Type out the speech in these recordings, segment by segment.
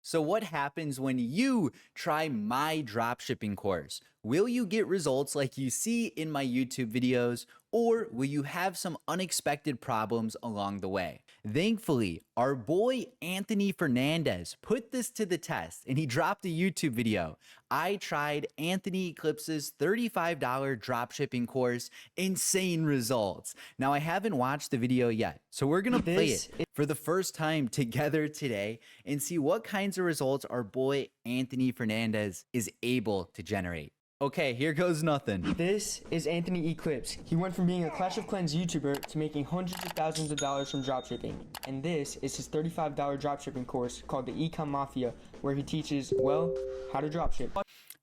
So what happens when you try my dropshipping course? Will you get results like you see in my YouTube videos, or will you have some unexpected problems along the way? Thankfully, our boy Anthony Fernandez put this to the test and he dropped a YouTube video. I tried Anthony Eclipse's $35 dropshipping course. Insane results. Now, I haven't watched the video yet, so we're gonna play it for the first time together today and see what kinds of results our boy Anthony Fernandez is able to generate. Okay, here goes nothing. This is Anthony Eclipse. He went from being a Clash of Clans YouTuber to making hundreds of thousands of dollars from dropshipping. And this is his $35 dropshipping course called the Ecom Mafia, where he teaches, well, how to dropship.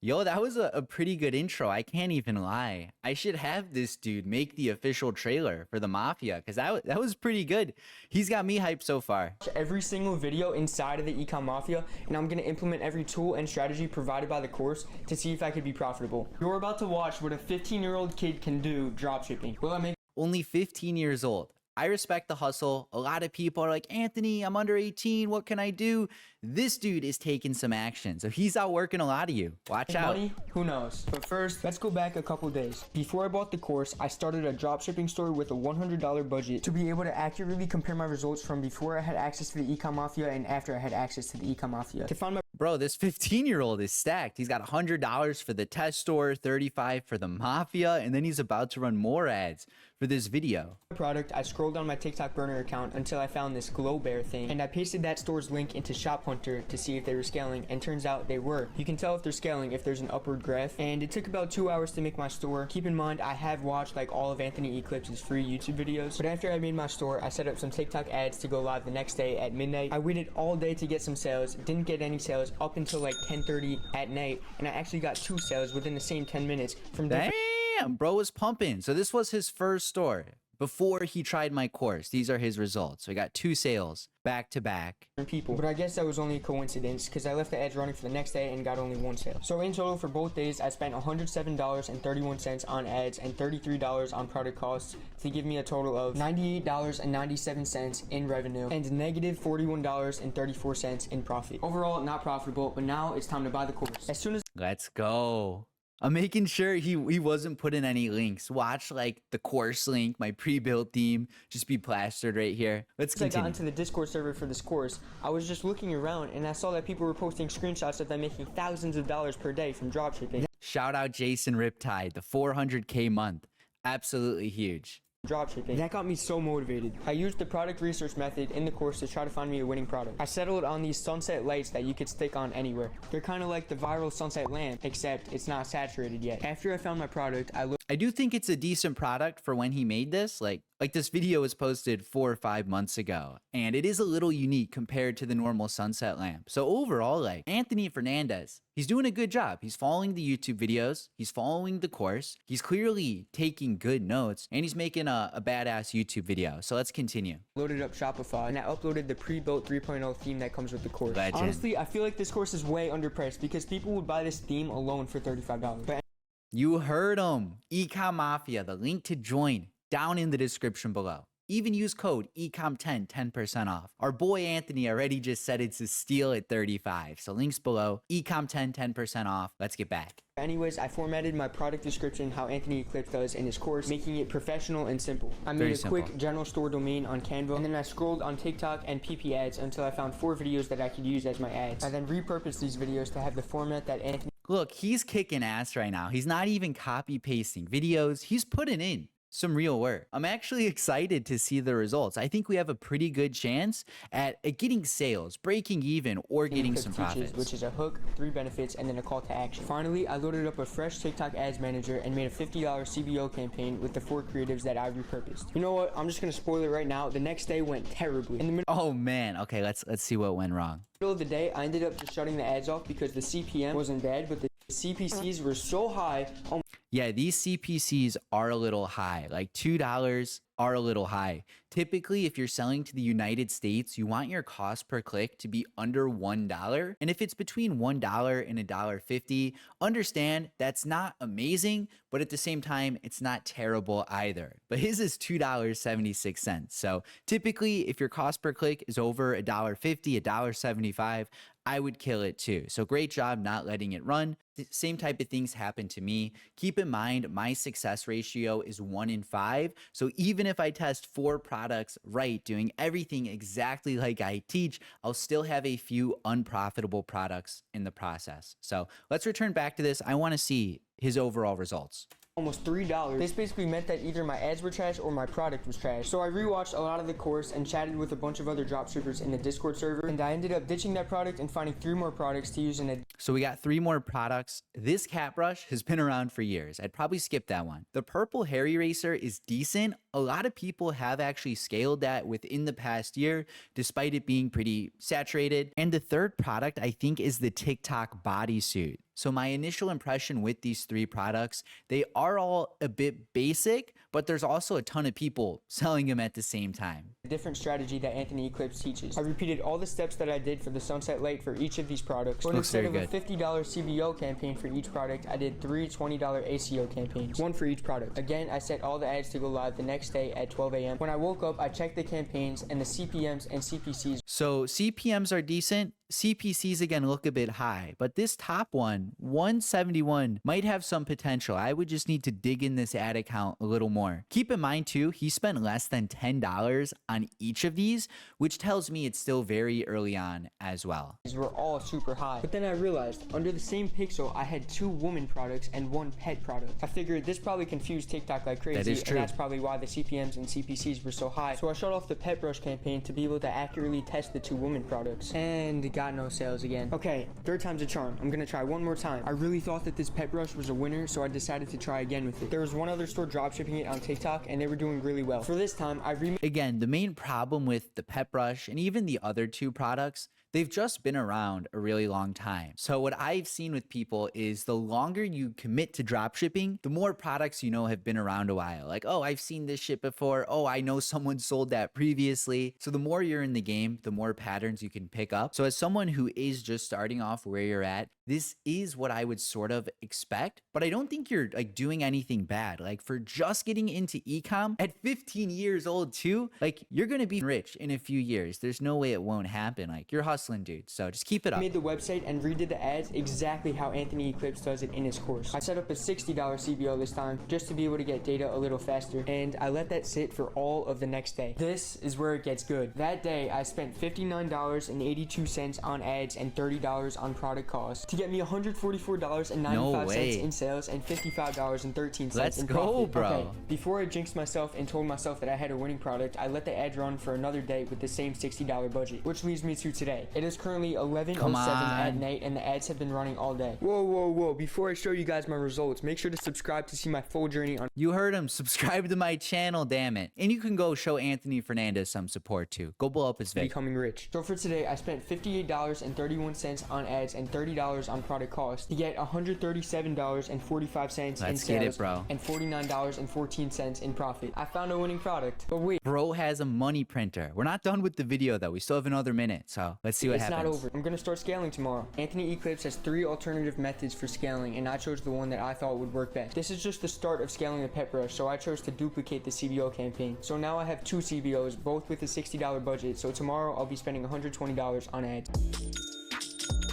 Yo, that was a pretty good intro. I can't even lie. I should have this dude make the official trailer for the Mafia because that was pretty good. He's got me hyped so far. Every single video inside of the Ecom Mafia, and I'm going to implement every tool and strategy provided by the course to see if I could be profitable. You're about to watch what a 15-year-old kid can do dropshipping. Will I make Only 15 years old. I respect the hustle. A lot of people are like, Anthony, I'm under 18. What can I do? This dude is taking some action. So he's outworking a lot of you. Watch out. money? Who knows? But first, let's go back a couple days. Before I bought the course, I started a dropshipping store with a $100 budget to be able to accurately compare my results from before I had access to the Ecom Mafia and after I had access to the Ecom Mafia. To find my Bro, this 15-year-old is stacked. He's got $100 for the test store, $35 for the Mafia, and then he's about to run more ads for this video. product, I scrolled on my TikTok burner account until I found this glow bear thing, and I pasted that store's link into Shop Hunter to see if they were scaling, and turns out they were. You can tell if they're scaling if there's an upward graph, and it took about 2 hours to make my store. Keep in mind, I have watched like all of Anthony Eclipse's free YouTube videos, but after I made my store, I set up some TikTok ads to go live the next day at midnight. I waited all day to get some sales, didn't get any sales up until like 10:30 at night, and I actually got 2 sales within the same 10 minutes from the Damn, bro was pumping. So this was his first store. Before he tried my course, these are his results. So he got 2 sales back to back. people, but I guess that was only a coincidence because I left the ads running for the next day and got only 1 sale. So in total for both days, I spent $107.31 on ads and $33 on product costs to give me a total of $98.97 in revenue and negative $41.34 in profit. Overall, not profitable, but now it's time to buy the course. As soon as Let's go. I'm making sure he wasn't putting any links. Watch like the course link, my pre-built theme, just be plastered right here. Let's I continue. got into the Discord server for this course, I was just looking around and I saw that people were posting screenshots of them making thousands of dollars per day from dropshipping. Shout out Jason Riptide, the 400K month. Absolutely huge. Dropshipping. That got me so motivated. I used the product research method in the course to try to find me a winning product. I settled on these sunset lights that you could stick on anywhere. They're kind of like the viral sunset lamp, except it's not saturated yet. After I found my product, I do think it's a decent product for when he made this. Like this video was posted 4 or 5 months ago, and it is a little unique compared to the normal sunset lamp. So overall, like Anthony Fernandez, he's doing a good job. He's following the YouTube videos. He's following the course. He's clearly taking good notes, and he's making a badass YouTube video. So let's continue. loaded up Shopify and I uploaded the pre-built 3.0 theme that comes with the course. Legend. Honestly, I feel like this course is way underpriced because people would buy this theme alone for $35. But You heard him. Ecom Mafia, the link to join down in the description below. Even use code ECOM10, 10% off. Our boy Anthony already just said it's a steal at 35. So links below, ECOM10, 10% off. Let's get back. anyways, I formatted my product description how Anthony Eclipse does in his course, making it professional and simple. I made Very a simple. quick general store domain on Canva, and then I scrolled on TikTok and PP ads until I found 4 videos that I could use as my ads. I then repurposed these videos to have the format that Anthony Look, he's kicking ass right now. He's not even copy pasting videos. He's putting in some real work. I'm actually excited to see the results. I think we have a pretty good chance at getting sales, breaking even, or getting some profits. which is a hook, 3 benefits, and then a call to action. Finally, I loaded up a fresh TikTok ads manager and made a $50 CBO campaign with the 4 creatives that I repurposed. You know what? I'm just gonna spoil it right now. The next day went terribly. In the Oh man. Okay, let's see what went wrong. middle of the day, I ended up just shutting the ads off because the CPM wasn't bad, but the CPCs were so high. Oh, Yeah, these CPCs are a little high. Like $2 are a little high. Typically, if you're selling to the United States, you want your cost per click to be under $1. And if it's between $1 and $1.50, understand that's not amazing, but at the same time, it's not terrible either. But his is $2.76. So typically, if your cost per click is over $1.50, $1.75, I would kill it too. So great job not letting it run. The same type of things happen to me. Keep in mind, my success ratio is 1 in 5. So even if I test 4 products right, doing everything exactly like I teach, I'll still have a few unprofitable products in the process. So let's return back to this. I want to see his overall results. Almost $3. This basically meant that either my ads were trash or my product was trash. So I rewatched a lot of the course and chatted with a bunch of other dropshippers in the Discord server, and I ended up ditching that product and finding 3 more products to use in a... So we got 3 more products. This cat brush has been around for years. I'd probably skip that one. The purple hair eraser is decent. A lot of people have actually scaled that within the past year, despite it being pretty saturated. And the third product, I think, is the TikTok bodysuit. So my initial impression with these 3 products, they are all a bit basic, but there's also a ton of people selling them at the same time. Different strategy that Anthony Eclipse teaches. I repeated all the steps that I did for the sunset light for each of these products. But instead of a $50 CBO campaign for each product, I did 3 $20 ACO campaigns, 1 for each product. Again, I set all the ads to go live the next day at 12 a.m. When I woke up, I checked the campaigns and the CPMs and CPCs. So CPMs are decent. CPCs again look a bit high, but this top one, 171, might have some potential. I would just need to dig in this ad account a little more. Keep in mind too, he spent less than $10 on each of these, which tells me it's still very early on as well. These were all super high. But then I realized under the same pixel, I had 2 woman products and 1 pet product. I figured this probably confused TikTok like crazy. That is true. And that's probably why the CPMs and CPCs were so high. So I shut off the pet brush campaign to be able to accurately test the 2 woman products. And got no sales again. Okay, 3rd time's a charm. I'm gonna try one more time. I really thought that this pet brush was a winner, so I decided to try again with it. There was one other store dropshipping it on TikTok, and they were doing really well. For this time, Again, the main problem with the pet brush and even the other 2 products, they've just been around a really long time. So what I've seen with people is the longer you commit to dropshipping, the more products you know have been around a while. Like, oh, I've seen this shit before. Oh, I know someone sold that previously. So the more you're in the game, the more patterns you can pick up. So as someone who is just starting off where you're at, this is what I would sort of expect, but I don't think you're like doing anything bad. Like for just getting into ecom at 15 years old too, like you're going to be rich in a few years. There's no way it won't happen. Like you're hustling, dude. So just keep it up. I made the website and redid the ads exactly how Anthony Eclipse does it in his course. I set up a $60 CBO this time just to be able to get data a little faster, and I let that sit for all of the next day. This is where it gets good. That day, I spent $59.82 on ads and $30 on product costs to get me $144.95 in sales and $55.13 Let's in go, profit. bro. Okay, before I jinxed myself and told myself that I had a winning product, I let the ads run for another day with the same $60 budget, which leads me to today. It is currently 11:07 at night, and the ads have been running all day. Whoa. Before I show you guys my results, make sure to subscribe to see my full journey on... You heard him. Subscribe to my channel, damn it. And you can go show Anthony Fernandez some support too. Go blow up his video. Becoming rich. So for today, I spent $58.31 on ads and $30 on product cost to get $137.45 in Let's sales get it, bro. and $49.14 in profit. I found a winning product. But wait, Bro has a money printer. We're not done with the video though. We still have another minute. So let's see what happens. It's not over. I'm gonna start scaling tomorrow. Anthony Eclipse has 3 alternative methods for scaling, and I chose the one that I thought would work best. This is just the start of scaling the pet brush, so I chose to duplicate the CBO campaign. So now I have 2 CBOs, both with a $60 budget. So tomorrow I'll be spending $120 on ads.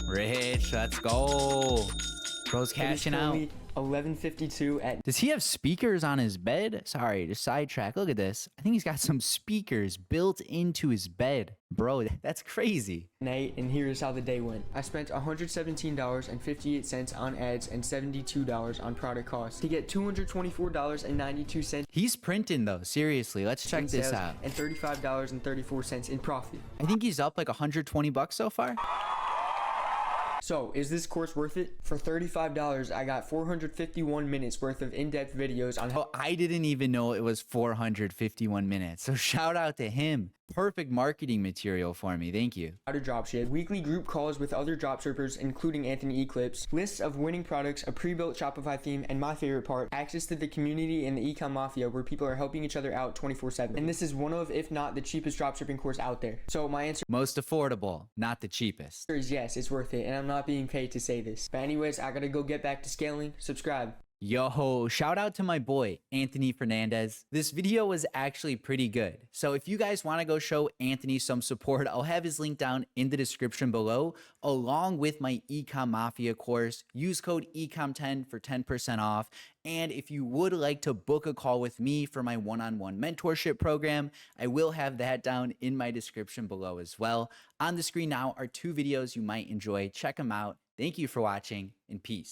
Rich, let's go. Bro's cashing out. 11:52 at Does he have speakers on his bed? Sorry, just sidetrack. Look at this. I think he's got some speakers built into his bed. Bro, that's crazy. night, and here's how the day went. I spent $117.58 on ads and $72 on product costs to get $224.92 He's printing though. Seriously, let's check this out. and $35.34 in profit. I think he's up like 120 bucks so far. So, is this course worth it? For $35, I got 451 minutes worth of in-depth videos on how... Oh, I didn't even know it was 451 minutes. So shout out to him. Perfect marketing material for me. Thank you. How to dropship, weekly group calls with other dropshippers, including Anthony Eclipse, lists of winning products, a pre-built Shopify theme, and my favorite part, access to the community and the ecom mafia where people are helping each other out 24/7. And this is one of, if not the cheapest dropshipping course out there. So my answer Most affordable, not the cheapest. is yes, it's worth it, and I'm not being paid to say this. But anyways, I gotta go get back to scaling. Subscribe. Yo, shout out to my boy, Anthony Fernandez. This video was actually pretty good. So if you guys want to go show Anthony some support, I'll have his link down in the description below, along with my Ecom Mafia course. Use code ECOM10 for 10% off. And if you would like to book a call with me for my one-on-one mentorship program, I will have that down in my description below as well. On the screen now are 2 videos you might enjoy. Check them out. Thank you for watching, and peace.